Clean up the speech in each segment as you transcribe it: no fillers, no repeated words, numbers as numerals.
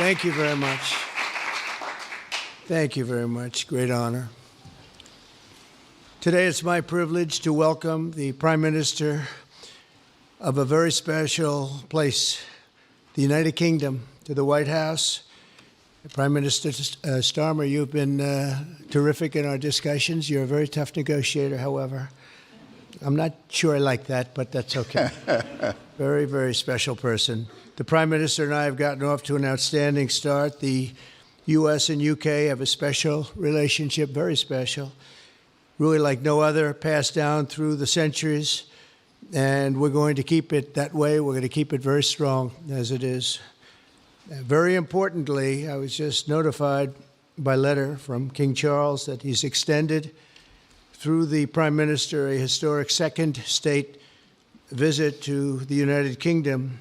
Thank you very much. Thank you very much. Great honor. Today it's my privilege to welcome the Prime Minister of a very special place, the United Kingdom, to the White House. Prime Minister Starmer, you've been terrific in our discussions. You're a very tough negotiator, however. I'm not sure I like that, but that's okay. Very, very special person. The Prime Minister and I have gotten off to an outstanding start. The U.S. and U.K. have a special relationship, very special, really like no other, passed down through the centuries, and we're going to keep it that way. We're going to keep it very strong as it is. Very importantly, I was just notified by letter from King Charles that he's extended through the Prime Minister a historic second state visit to the United Kingdom.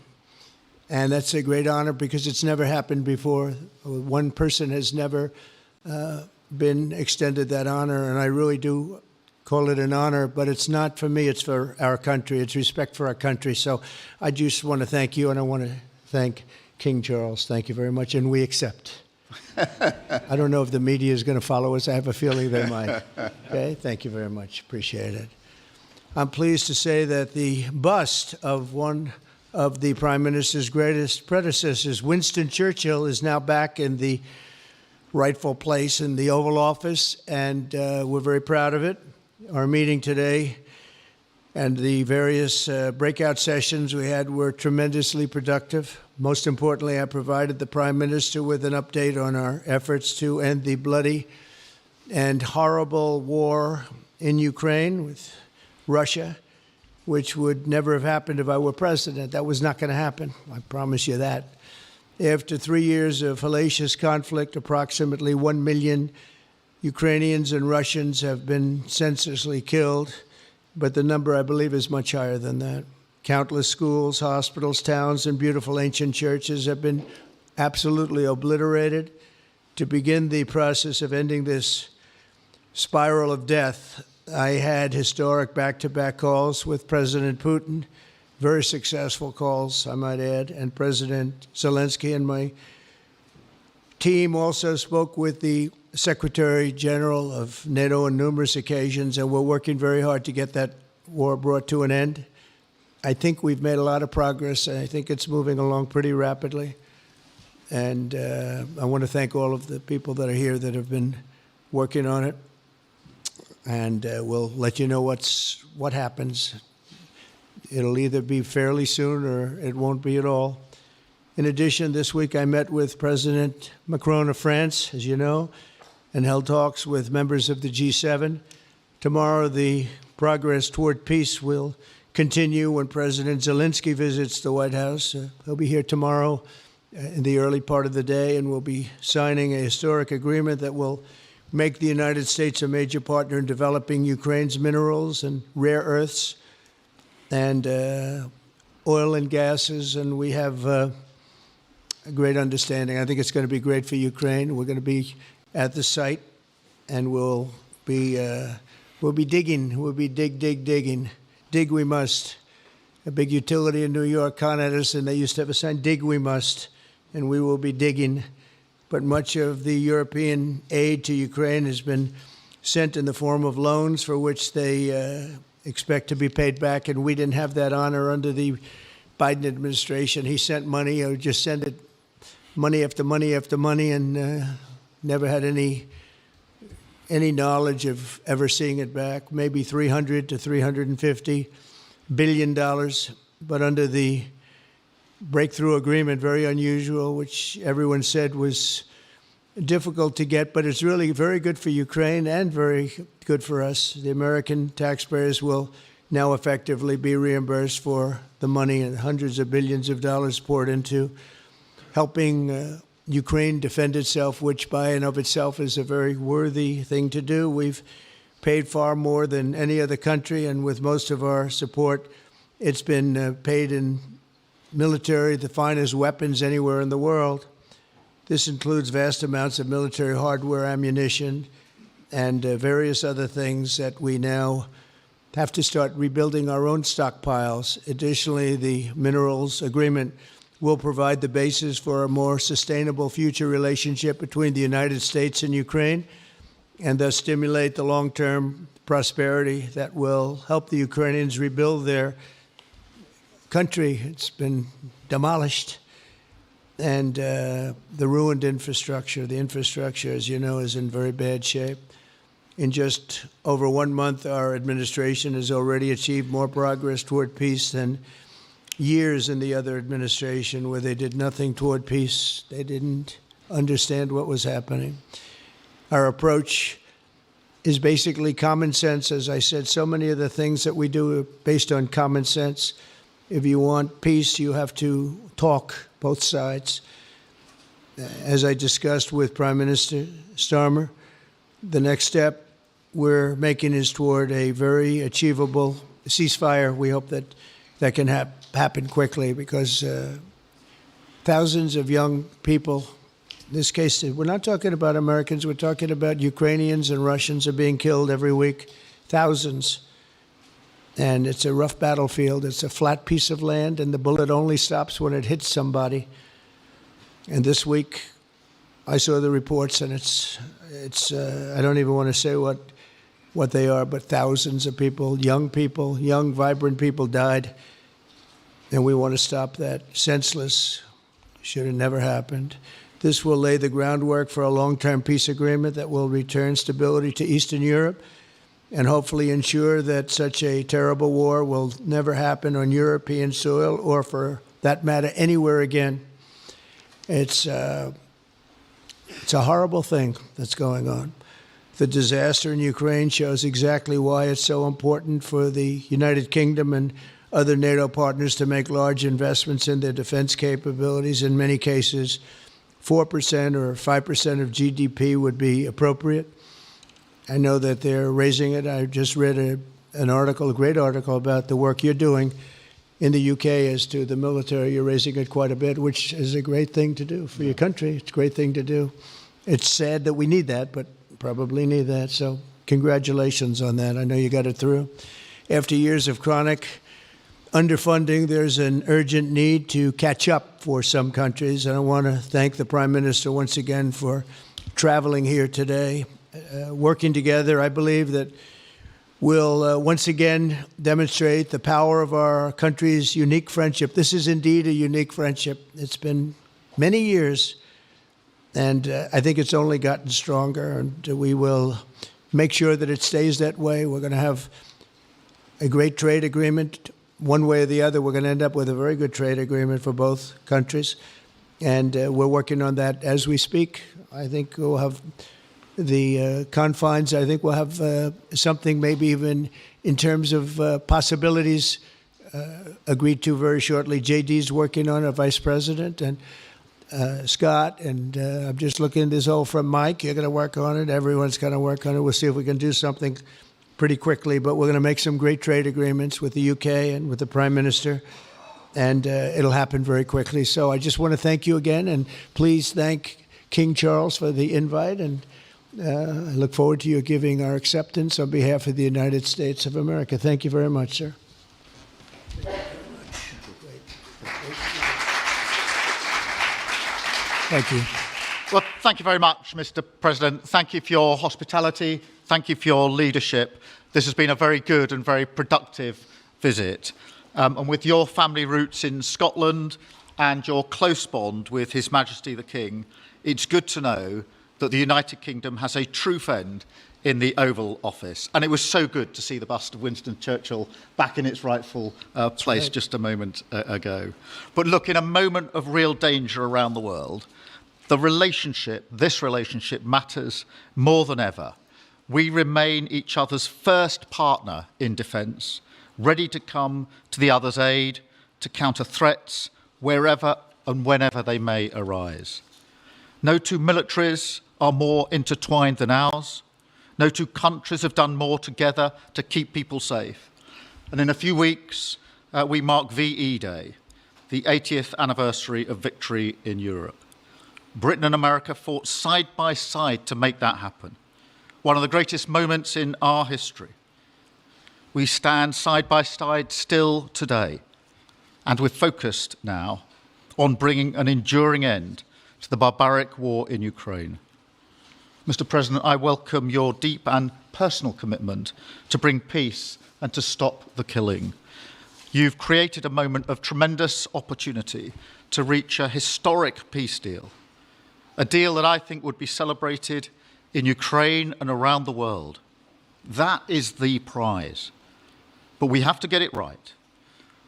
And that's a great honor because it's never happened before. One person has never been extended that honor, and I really do call it an honor, but it's not for me, it's for our country. It's respect for our country. So I just want to thank you, and I want to thank King Charles. Thank you very much, and we accept. I don't know if the media is going to follow us. I have a feeling they might. Okay, thank you very much. Appreciate it. I'm pleased to say that the bust of one of the Prime Minister's greatest predecessors, Winston Churchill, is now back in the rightful place in the Oval Office, and we're very proud of it. Our meeting today and the various breakout sessions we had were tremendously productive. Most importantly, I provided the Prime Minister with an update on our efforts to end the bloody and horrible war in Ukraine with Russia, which would never have happened if I were president. That was not going to happen. I promise you that. After 3 years of hellacious conflict, approximately 1 million Ukrainians and Russians have been senselessly killed, but the number, I believe, is much higher than that. Countless schools, hospitals, towns, and beautiful ancient churches have been absolutely obliterated. To begin the process of ending this spiral of death, I had historic back-to-back calls with President Putin, very successful calls, I might add, and President Zelensky, and my team also spoke with the Secretary General of NATO on numerous occasions, and we're working very hard to get that war brought to an end. I think we've made a lot of progress, and I think it's moving along pretty rapidly. And I want to thank all of the people that are here that have been working on it. And we'll let you know what happens. It'll either be fairly soon or it won't be at all. In addition, this week I met with President Macron of France, as you know, and held talks with members of the G7. Tomorrow, the progress toward peace will continue when President Zelensky visits the White House. He'll be here tomorrow in the early part of the day, and we'll be signing a historic agreement that will make the United States a major partner in developing Ukraine's minerals and rare earths and oil and gases, and we have a great understanding. I think it's going to be great for Ukraine. We're going to be at the site, and we'll be digging. We'll be digging. Dig we must. A big utility in New York con us, and they used to have a sign, dig we must, and we will be digging. But much of the European aid to Ukraine has been sent in the form of loans for which they expect to be paid back, and we didn't have that honor under the Biden administration. He sent money, or just sent it, money after money after money, and never had any knowledge of ever seeing it back. Maybe $300 to $350 billion, but under the breakthrough agreement, very unusual, which everyone said was difficult to get, but it's really very good for Ukraine and very good for us. The American taxpayers will now effectively be reimbursed for the money and hundreds of billions of dollars poured into helping Ukraine defend itself, which by and of itself is a very worthy thing to do. We've paid far more than any other country, and with most of our support, it's been paid in military, the finest weapons anywhere in the world. This includes vast amounts of military hardware, ammunition, and various other things that we now have to start rebuilding our own stockpiles. Additionally, the minerals agreement will provide the basis for a more sustainable future relationship between the United States and Ukraine, and thus stimulate the long-term prosperity that will help the Ukrainians rebuild their country. It's been demolished, and the ruined infrastructure. The infrastructure, as you know, is in very bad shape. In just over 1 month, our administration has already achieved more progress toward peace than years in the other administration, where they did nothing toward peace. They didn't understand what was happening. Our approach is basically common sense. As I said, so many of the things that we do are based on common sense. If you want peace, you have to talk, both sides. As I discussed with Prime Minister Starmer, the next step we're making is toward a very achievable ceasefire. We hope that that can happen quickly, because thousands of young people, in this case, we're not talking about Americans, we're talking about Ukrainians and Russians are being killed every week, thousands. And it's a rough battlefield. It's a flat piece of land, and the bullet only stops when it hits somebody. And this week, I saw the reports, and it's I don't even want to say what they are, but thousands of people, young, vibrant people died. And we want to stop that. Senseless. Should have never happened. This will lay the groundwork for a long-term peace agreement that will return stability to Eastern Europe and hopefully ensure that such a terrible war will never happen on European soil, or for that matter, anywhere again. It's a horrible thing that's going on. The disaster in Ukraine shows exactly why it's so important for the United Kingdom and other NATO partners to make large investments in their defense capabilities. In many cases, 4% or 5% of GDP would be appropriate. I know that they're raising it. I just read an article, a great article, about the work you're doing in the UK as to the military. You're raising it quite a bit, which is a great thing to do for your country. It's a great thing to do. It's sad that we need that, but probably need that. So congratulations on that. I know you got it through. After years of chronic underfunding, there's an urgent need to catch up for some countries. And I want to thank the Prime Minister once again for traveling here today. Working together, I believe that we'll once again demonstrate the power of our country's unique friendship. This is indeed a unique friendship. It's been many years, and I think it's only gotten stronger, and we will make sure that it stays that way. We're going to have a great trade agreement. One way or the other, we're going to end up with a very good trade agreement for both countries, and we're working on that as we speak. I think we'll have the confines. I think we'll have something maybe even in terms of possibilities agreed to very shortly. JD's working on it, Vice President, and Scott, and I'm just looking at this all from Mike. You're going to work on it. Everyone's going to work on it. We'll see if we can do something pretty quickly, but we're going to make some great trade agreements with the UK and with the Prime Minister, and it'll happen very quickly. So I just want to thank you again, and please thank King Charles for the invite, and I look forward to you giving our acceptance on behalf of the United States of America. Thank you very much, sir. Thank you. Well, thank you very much, Mr. President. Thank you for your hospitality. Thank you for your leadership. This has been a very good and very productive visit. And with your family roots in Scotland and your close bond with His Majesty the King, it's good to know that the United Kingdom has a true friend in the Oval Office. And it was so good to see the bust of Winston Churchill back in its rightful place just a moment ago. But look, in a moment of real danger around the world, this relationship matters more than ever. We remain each other's first partner in defence, ready to come to the other's aid, to counter threats wherever and whenever they may arise. No two militaries are more intertwined than ours. No two countries have done more together to keep people safe. And in a few weeks, we mark VE Day, the 80th anniversary of victory in Europe. Britain and America fought side by side to make that happen. One of the greatest moments in our history. We stand side by side still today, and we're focused now on bringing an enduring end to the barbaric war in Ukraine. Mr. President, I welcome your deep and personal commitment to bring peace and to stop the killing. You've created a moment of tremendous opportunity to reach a historic peace deal, a deal that I think would be celebrated in Ukraine and around the world. That is the prize. But we have to get it right.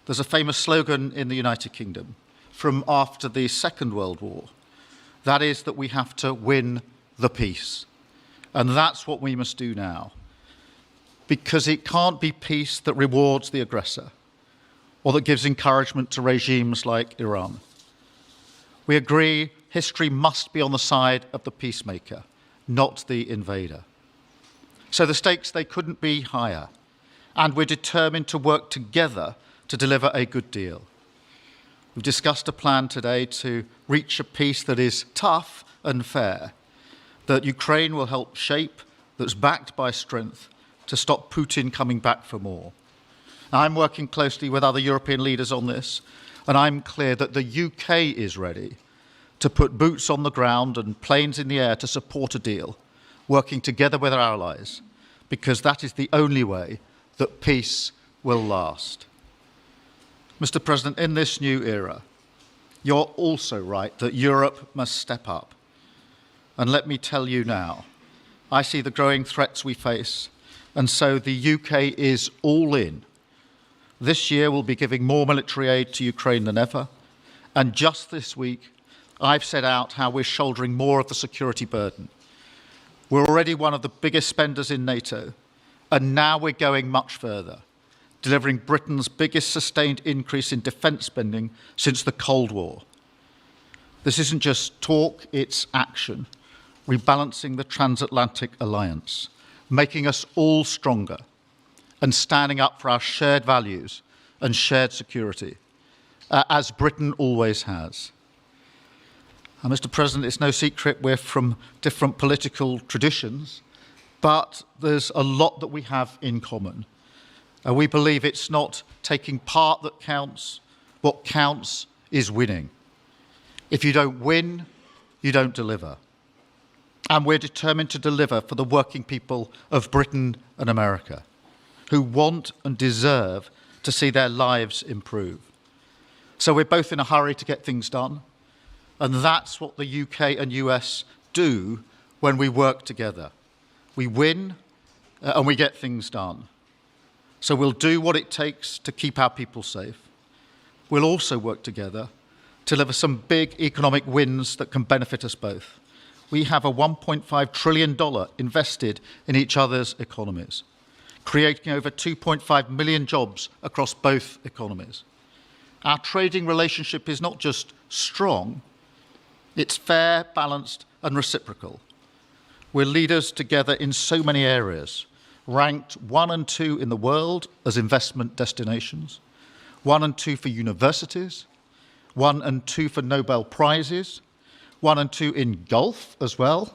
There's a famous slogan in the United Kingdom from after the Second World War. That is that we have to win the peace. And that's what we must do now. Because it can't be peace that rewards the aggressor or that gives encouragement to regimes like Iran. We agree history must be on the side of the peacemaker, not the invader. So the stakes, they couldn't be higher. And we're determined to work together to deliver a good deal. We've discussed a plan today to reach a peace that is tough and fair, that Ukraine will help shape, that's backed by strength, to stop Putin coming back for more. Now, I'm working closely with other European leaders on this, and I'm clear that the UK is ready to put boots on the ground and planes in the air to support a deal, working together with our allies, because that is the only way that peace will last. Mr. President, in this new era, you're also right that Europe must step up. And let me tell you now, I see the growing threats we face, and so the UK is all in. This year we'll be giving more military aid to Ukraine than ever, and just this week I've set out how we're shouldering more of the security burden. We're already one of the biggest spenders in NATO, and now we're going much further, delivering Britain's biggest sustained increase in defence spending since the Cold War. This isn't just talk, it's action, rebalancing the transatlantic alliance, making us all stronger, and standing up for our shared values and shared security, as Britain always has. And Mr. President, it's no secret we're from different political traditions, but there's a lot that we have in common. We believe it's not taking part that counts. What counts is winning. If you don't win, you don't deliver. And we're determined to deliver for the working people of Britain and America, who want and deserve to see their lives improve. So we're both in a hurry to get things done, and that's what the UK and US do when we work together. We win and we get things done. So we'll do what it takes to keep our people safe. We'll also work together to deliver some big economic wins that can benefit us both. We have a $1.5 trillion invested in each other's economies, creating over 2.5 million jobs across both economies. Our trading relationship is not just strong, it's fair, balanced, and reciprocal. We're leaders together in so many areas, ranked 1 and 2 in the world as investment destinations, 1 and 2 for universities, 1 and 2 for Nobel Prizes, 1 and 2 in golf as well,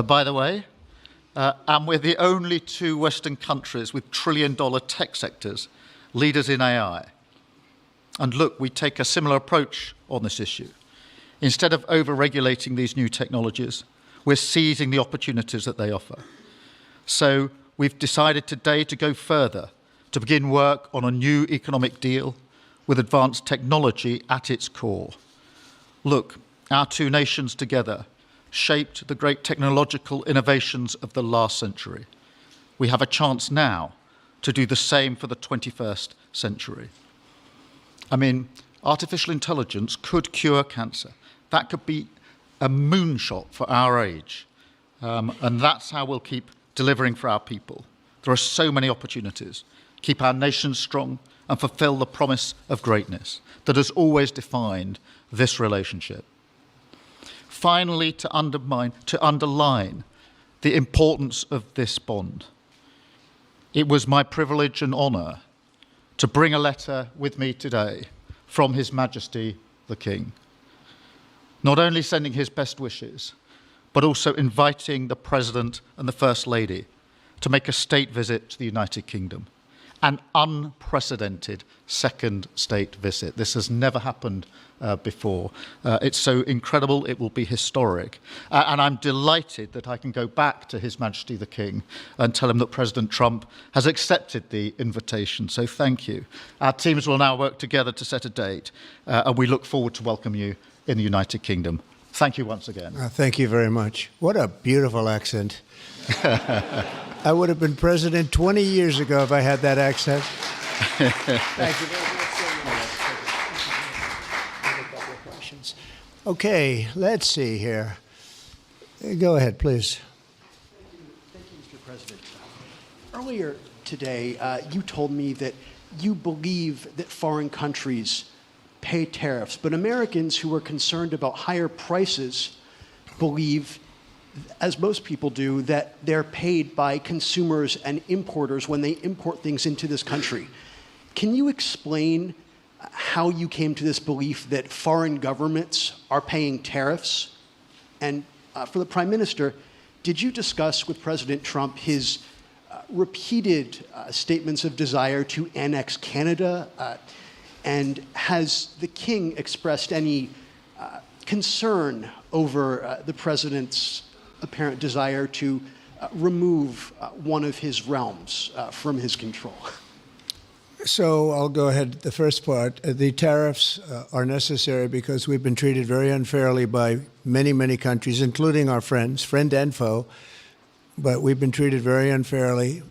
by the way. And we're the only 2 Western countries with trillion-dollar tech sectors, leaders in AI. And look, we take a similar approach on this issue. Instead of over-regulating these new technologies, we're seizing the opportunities that they offer. So we've decided today to go further, to begin work on a new economic deal with advanced technology at its core. Look, our 2 nations together shaped the great technological innovations of the last century. We have a chance now to do the same for the 21st century. I mean, artificial intelligence could cure cancer. That could be a moonshot for our age. And that's how we'll keep delivering for our people. There are so many opportunities. Keep our nation strong and fulfill the promise of greatness that has always defined this relationship. Finally, to underline the importance of this bond. It was my privilege and honour to bring a letter with me today from His Majesty the King, not only sending his best wishes, but also inviting the President and the First Lady to make a state visit to the United Kingdom, an unprecedented second state visit. This has never happened before. It's so incredible, it will be historic. And I'm delighted that I can go back to His Majesty the King and tell him that President Trump has accepted the invitation. So thank you. Our teams will now work together to set a date, and we look forward to welcome you in the United Kingdom. Thank you once again. Thank you very much. What a beautiful accent. I would have been president 20 years ago if I had that accent. Thank you very much. Okay, let's see here. Go ahead, please. Thank you, Mr. President. Earlier today, you told me that you believe that foreign countries pay tariffs, but Americans who are concerned about higher prices believe, as most people do, that they're paid by consumers and importers when they import things into this country. Can you explain how you came to this belief that foreign governments are paying tariffs? And for the Prime Minister, did you discuss with President Trump his repeated statements of desire to annex Canada? And has the King expressed any concern over the President's apparent desire to remove one of his realms from his control? So I'll go ahead. The first part, the tariffs are necessary because we've been treated very unfairly by many, many countries, including our friends, friend and foe. But we've been treated very unfairly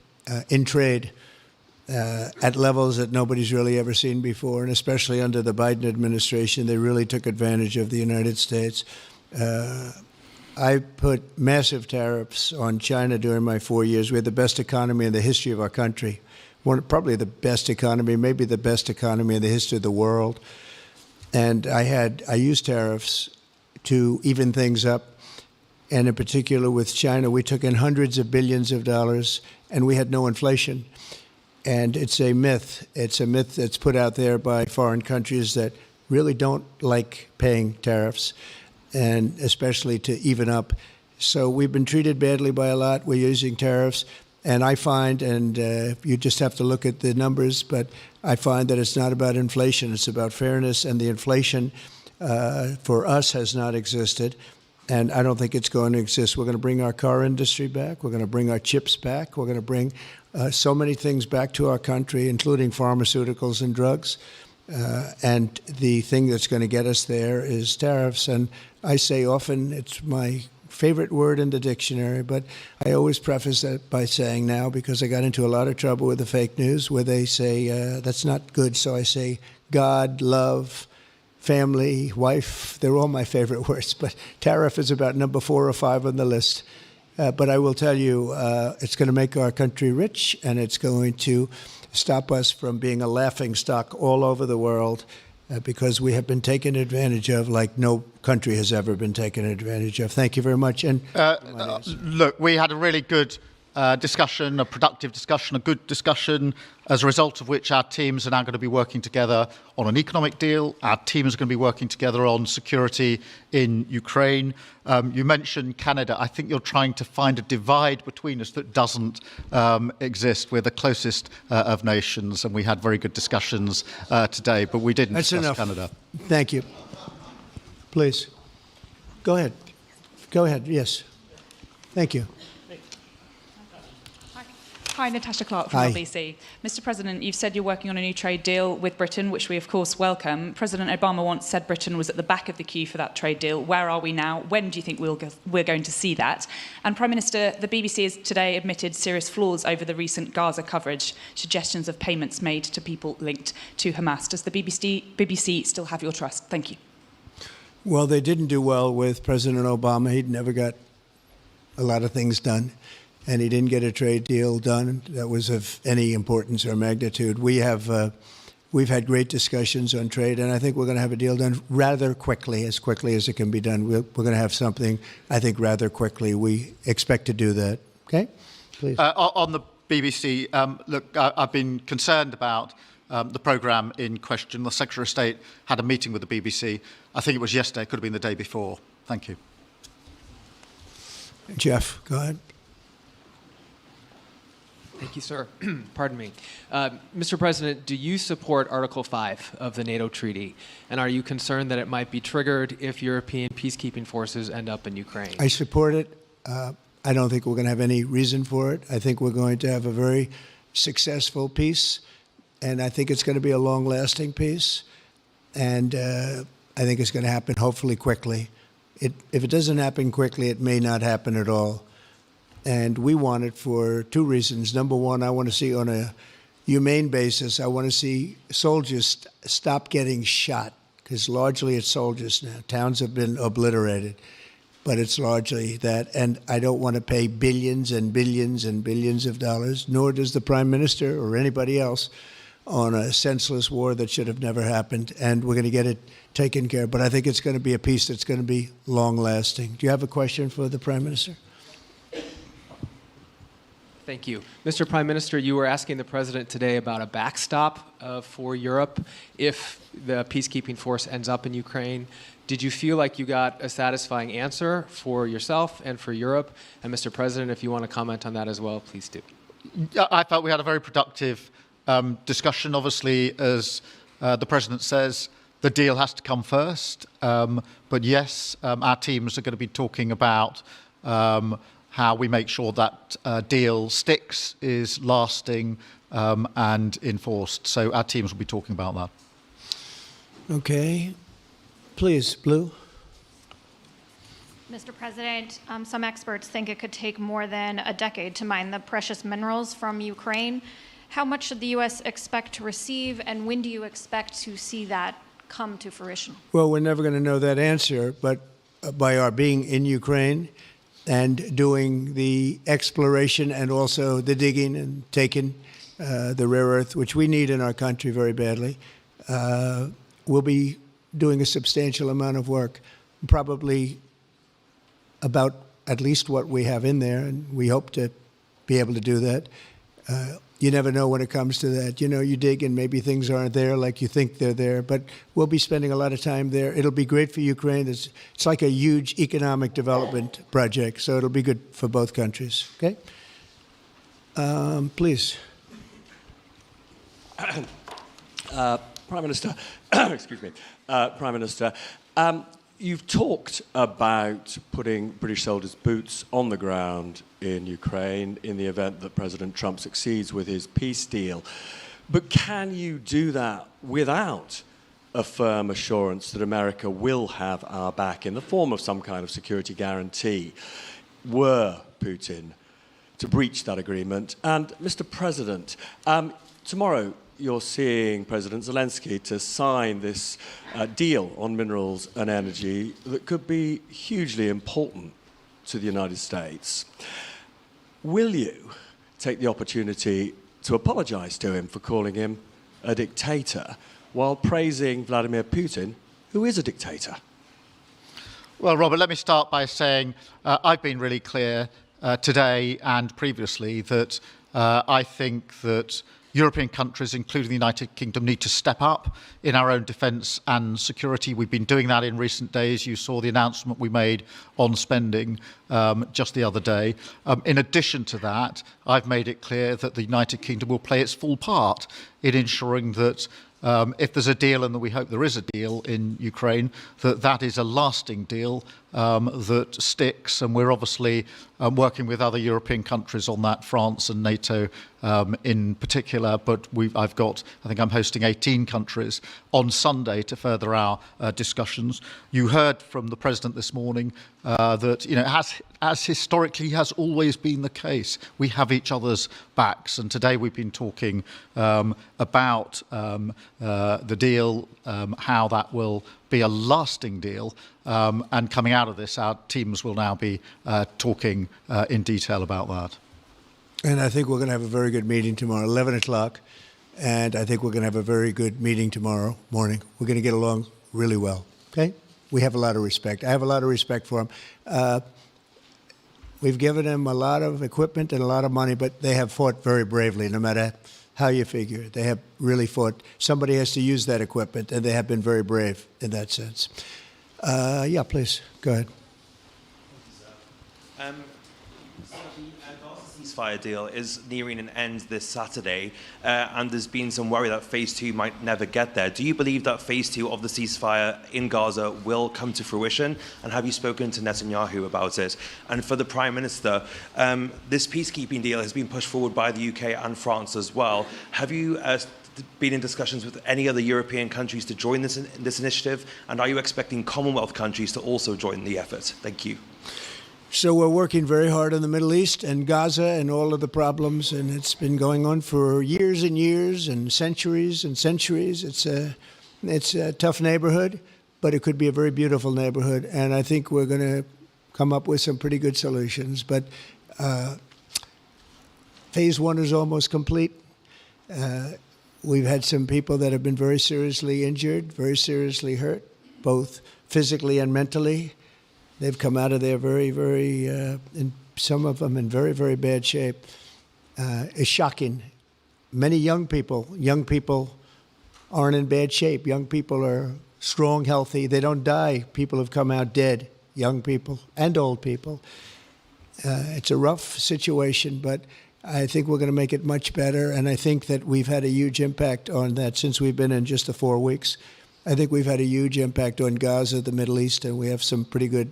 in trade at levels that nobody's really ever seen before, and especially under the Biden administration, they really took advantage of the United States. I put massive tariffs on China during my 4 years. We had the best economy in the history of our country. Probably the best economy, maybe the best economy in the history of the world. And I used tariffs to even things up. And in particular with China, we took in hundreds of billions of dollars and we had no inflation. And it's a myth. It's a myth that's put out there by foreign countries that really don't like paying tariffs, and especially to even up. So we've been treated badly by a lot. We're using tariffs. And I find, and you just have to look at the numbers, but I find that it's not about inflation. It's about fairness, and the inflation for us has not existed, and I don't think it's going to exist. We're going to bring our car industry back. We're going to bring our chips back. We're going to bring so many things back to our country, including pharmaceuticals and drugs. And the thing that's going to get us there is tariffs. And I say often it's my favorite word in the dictionary, but I always preface that by saying now, because I got into a lot of trouble with the fake news where they say that's not good. So I say God, love, family, wife. They're all my favorite words, but tariff is about number 4 or 5 on the list. But I will tell you, it's going to make our country rich, and it's going to stop us from being a laughing stock all over the world. Because we have been taken advantage of like no country has ever been taken advantage of. Thank you very much. And look, we had a really good discussion, a productive discussion, a good discussion, as a result of which our teams are now going to be working together on an economic deal. Our teams are going to be working together on security in Ukraine. You mentioned Canada. I think you're trying to find a divide between us that doesn't exist. We're the closest of nations, and we had very good discussions today, but we didn't discuss Canada. Thank you. Please. Go ahead. Go ahead. Yes. Thank you. Hi, Natasha Clark from LBC. Mr. President, you've said you're working on a new trade deal with Britain, which we of course welcome. President Obama once said Britain was at the back of the queue for that trade deal. Where are we now? When do you think we're going to see that? And Prime Minister, the BBC has today admitted serious flaws over the recent Gaza coverage, suggestions of payments made to people linked to Hamas. Does the BBC still have your trust? Thank you. Well, they didn't do well with President Obama. He'd never got a lot of things done, and he didn't get a trade deal done that was of any importance or magnitude. We've had great discussions on trade, and I think we're going to have a deal done rather quickly as it can be done. We're going to have something, I think, rather quickly. We expect to do that. Okay? Please. On the BBC, look, I've been concerned about the programme in question. The Secretary of State had a meeting with the BBC. I think it was yesterday, could have been the day before. Thank you. Jeff, go ahead. Thank you, sir. Pardon me. Mr. President, do you support Article 5 of the NATO treaty? And are you concerned that it might be triggered if European peacekeeping forces end up in Ukraine? I support it. I don't think we're going to have any reason for it. I think we're going to have a very successful peace, and I think it's going to be a long-lasting peace. And I think it's going to happen hopefully quickly. If it doesn't happen quickly, it may not happen at all. And we want it for two reasons. Number one, I want to see on a humane basis, I want to see soldiers stop getting shot, because largely it's soldiers now. Towns have been obliterated, but it's largely that. And I don't want to pay billions and billions and billions of dollars, nor does the Prime Minister or anybody else, on a senseless war that should have never happened. And we're going to get it taken care of. But I think it's going to be a peace that's going to be long-lasting. Do you have a question for the Prime Minister? Thank you. Mr. Prime Minister, you were asking the President today about a backstop for Europe if the peacekeeping force ends up in Ukraine. Did you feel like you got a satisfying answer for yourself and for Europe? And Mr. President, if you want to comment on that as well, please do. I felt we had a very productive discussion. Obviously, as the President says, the deal has to come first. But yes, our teams are going to be talking about how we make sure that deal sticks, is lasting and enforced. So our teams will be talking about that. Okay. Please, Blue. Mr. President, some experts think it could take more than a decade to mine the precious minerals from Ukraine. How much should the U.S. expect to receive, and when do you expect to see that come to fruition? Well, we're never going to know that answer, but by our being in Ukraine and doing the exploration and also the digging and taking the rare earth, which we need in our country very badly, we'll be doing a substantial amount of work, probably about at least what we have in there, and we hope to be able to do that. You never know when it comes to that. You know, you dig and maybe things aren't there like you think they're there, but we'll be spending a lot of time there. It'll be great for Ukraine. It's like a huge economic development project, so it'll be good for both countries. Okay? Please. Prime Minister, excuse me, Prime Minister, you've talked about putting British soldiers' boots on the ground in Ukraine in the event that President Trump succeeds with his peace deal. But can you do that without a firm assurance that America will have our back in the form of some kind of security guarantee were Putin to breach that agreement? And Mr. President, tomorrow you're seeing President Zelensky to sign this deal on minerals and energy that could be hugely important to the United States. Will you take the opportunity to apologize to him for calling him a dictator while praising Vladimir Putin, who is a dictator? Well, Robert, let me start by saying I've been really clear today and previously that I think that European countries, including the United Kingdom, need to step up in our own defence and security. We've been doing that in recent days. You saw the announcement we made on spending just the other day. In addition to that, I've made it clear that the United Kingdom will play its full part in ensuring that if there's a deal, and we hope there is a deal in Ukraine, that is a lasting deal that sticks. And we're obviously working with other European countries on that, France and NATO in particular. But I think I'm hosting 18 countries on Sunday to further our discussions. You heard from the President this morning that, you know, as historically has always been the case, we have each other's backs. And today we've been talking about the deal, how that will be a lasting deal. And coming out of this, our teams will now be talking in detail about that. And I think we're going to have a very good meeting tomorrow, 11 o'clock. And I think we're going to have a very good meeting tomorrow morning. We're going to get along really well. Okay? We have a lot of respect. I have a lot of respect for them. We've given them a lot of equipment and a lot of money, but they have fought very bravely, no matter how you figure it. They have really fought. Somebody has to use that equipment, and they have been very brave in that sense. Yeah, please, go ahead. The ceasefire deal is nearing an end this Saturday, and there's been some worry that phase 2 might never get there. Do you believe that phase 2 of the ceasefire in Gaza will come to fruition? And have you spoken to Netanyahu about it? And for the Prime Minister, this peacekeeping deal has been pushed forward by the UK and France as well. Have you been in discussions with any other European countries to join this initiative? And are you expecting Commonwealth countries to also join the effort? Thank you. So we're working very hard in the Middle East and Gaza and all of the problems, and it's been going on for years and years and centuries and centuries. It's a tough neighborhood, but it could be a very beautiful neighborhood, and I think we're going to come up with some pretty good solutions. But phase 1 is almost complete. We've had some people that have been very seriously injured, very seriously hurt, both physically and mentally. They've come out of there and some of them in very, very bad shape. It's shocking. Many young people aren't in bad shape. Young people are strong, healthy. They don't die. People have come out dead, young people and old people. It's a rough situation, but I think we're going to make it much better. And I think that we've had a huge impact on that since we've been in just the 4 weeks. I think we've had a huge impact on Gaza, the Middle East, and we have some pretty good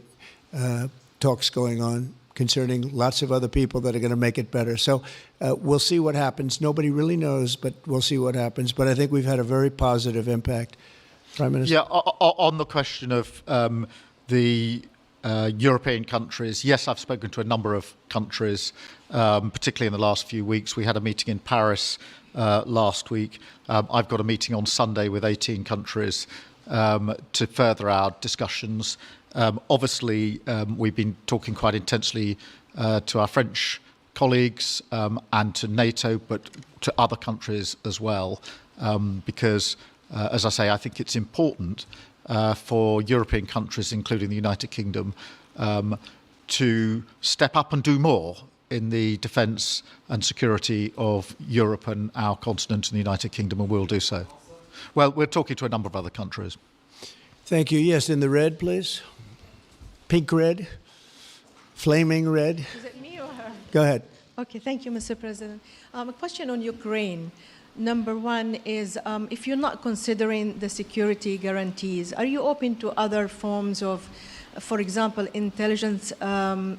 talks going on concerning lots of other people that are going to make it better. So we'll see what happens. Nobody really knows, but we'll see what happens. But I think we've had a very positive impact. Prime Minister? Yeah, on the question of the European countries, yes, I've spoken to a number of countries, particularly in the last few weeks. We had a meeting in Paris last week. I've got a meeting on Sunday with 18 countries to further our discussions. Obviously, we've been talking quite intensely to our French colleagues and to NATO, but to other countries as well, because, as I say, I think it's important for European countries, including the United Kingdom, to step up and do more in the defence and security of Europe and our continent and the United Kingdom, and we'll do so. Well, we're talking to a number of other countries. Thank you. Yes, in the red, please. Pink red, flaming red. Is it me or her? Go ahead. Okay, thank you, Mr. President. A question on Ukraine. Number one is, if you're not considering the security guarantees, are you open to other forms of, for example, intelligence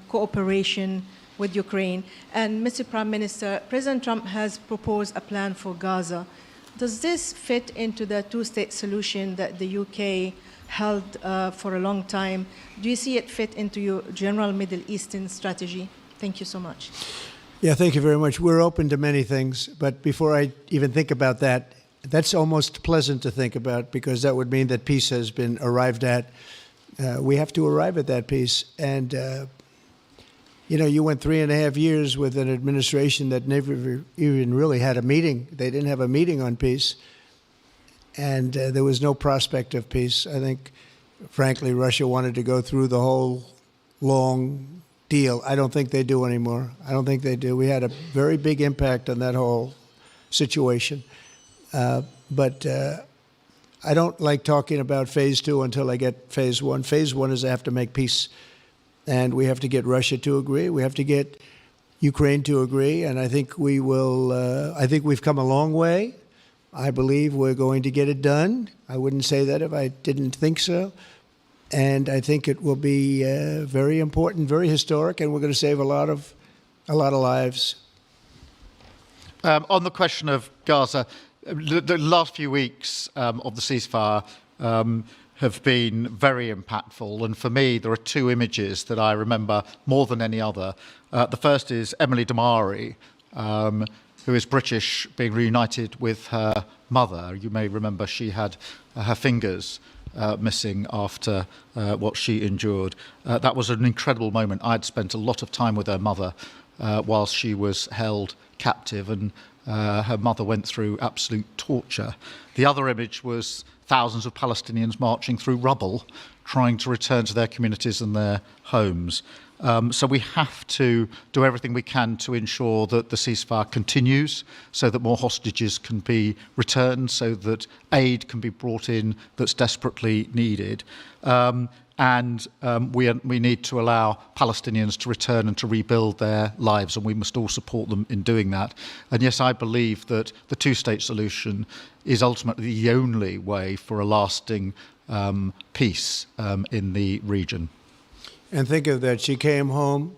cooperation with Ukraine? And Mr. Prime Minister, President Trump has proposed a plan for Gaza. Does this fit into the two-state solution that the UK held for a long time? Do you see it fit into your general Middle Eastern strategy? Thank you so much. Yeah, thank you very much. We're open to many things, but before I even think about that, that's almost pleasant to think about because that would mean that peace has been arrived at. We have to arrive at that peace. And, you know, you went 3.5 years with an administration that never even really had a meeting. They didn't have a meeting on peace. And there was no prospect of peace. I think, frankly, Russia wanted to go through the whole long deal. I don't think they do anymore. I don't think they do. We had a very big impact on that whole situation. But I don't like talking about phase 2 until I get phase 1. Phase 1 is I have to make peace. And we have to get Russia to agree. We have to get Ukraine to agree. And I think we will. I think we've come a long way. I believe we're going to get it done. I wouldn't say that if I didn't think so. And I think it will be very important, very historic, and we're going to save a lot of lives. On the question of Gaza, the last few weeks of the ceasefire have been very impactful. And for me, there are 2 images that I remember more than any other. The first is Emily Damari, who is British, being reunited with her mother. You may remember she had her fingers missing after what she endured. That was an incredible moment. I'd spent a lot of time with her mother whilst she was held captive, and her mother went through absolute torture. The other image was thousands of Palestinians marching through rubble, trying to return to their communities and their homes. So we have to do everything we can to ensure that the ceasefire continues, so that more hostages can be returned, so that aid can be brought in that's desperately needed. We need to allow Palestinians to return and to rebuild their lives, and we must all support them in doing that. And yes, I believe that the two-state solution is ultimately the only way for a lasting peace in the region. And think of that. She came home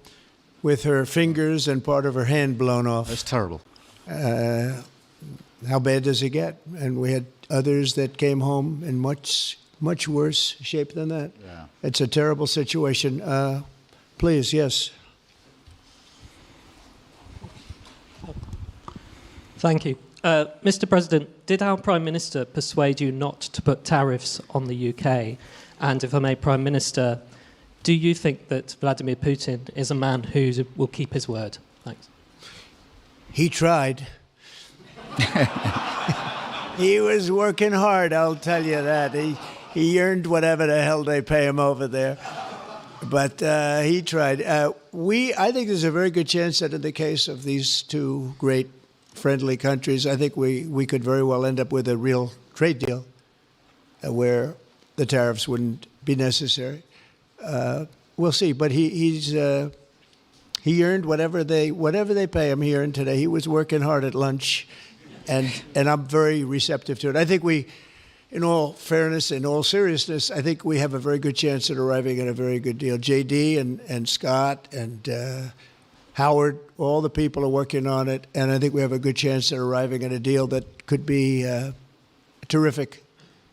with her fingers and part of her hand blown off. It's terrible. How bad does it get? And we had others that came home in much worse shape than that. Yeah. It's a terrible situation. Please, yes. Thank you. Mr. President, did our Prime Minister persuade you not to put tariffs on the UK? And if I may, Prime Minister, do you think that Vladimir Putin is a man who will keep his word? Thanks. He tried. He was working hard, I'll tell you that. He earned whatever the hell they pay him over there. But he tried. I think there's a very good chance that in the case of these two great friendly countries, I think we could very well end up with a real trade deal where the tariffs wouldn't be necessary. We'll see. But he earned whatever they pay him. He earned today. He was working hard at lunch, and I'm very receptive to it. I think in all fairness, in all seriousness, I think we have a very good chance at arriving at a very good deal. JD and Scott and Howard, all the people are working on it, and I think we have a good chance at arriving at a deal that could be terrific,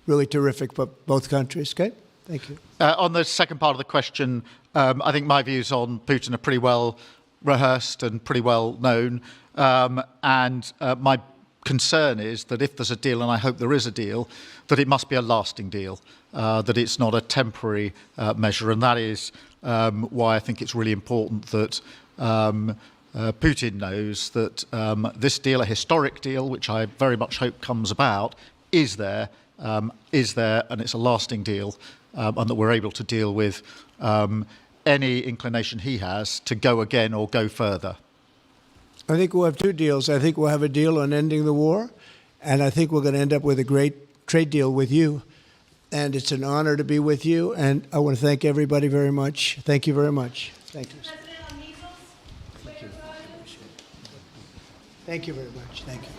really terrific for both countries. Okay? Thank you. On the second part of the question, I think my views on Putin are pretty well rehearsed and pretty well known. My concern is that if there's a deal, and I hope there is a deal, that it must be a lasting deal, that it's not a temporary measure. And that is why I think it's really important that Putin knows that this deal, a historic deal, which I very much hope comes about, is there, and it's a lasting deal, and that we're able to deal with any inclination he has to go again or go further. I think we'll have two deals. I think we'll have a deal on ending the war, and I think we're going to end up with a great trade deal with you. And it's an honor to be with you, and I want to thank everybody very much. Thank you very much. Thank you. President, on measles, Thank you very much. Thank you.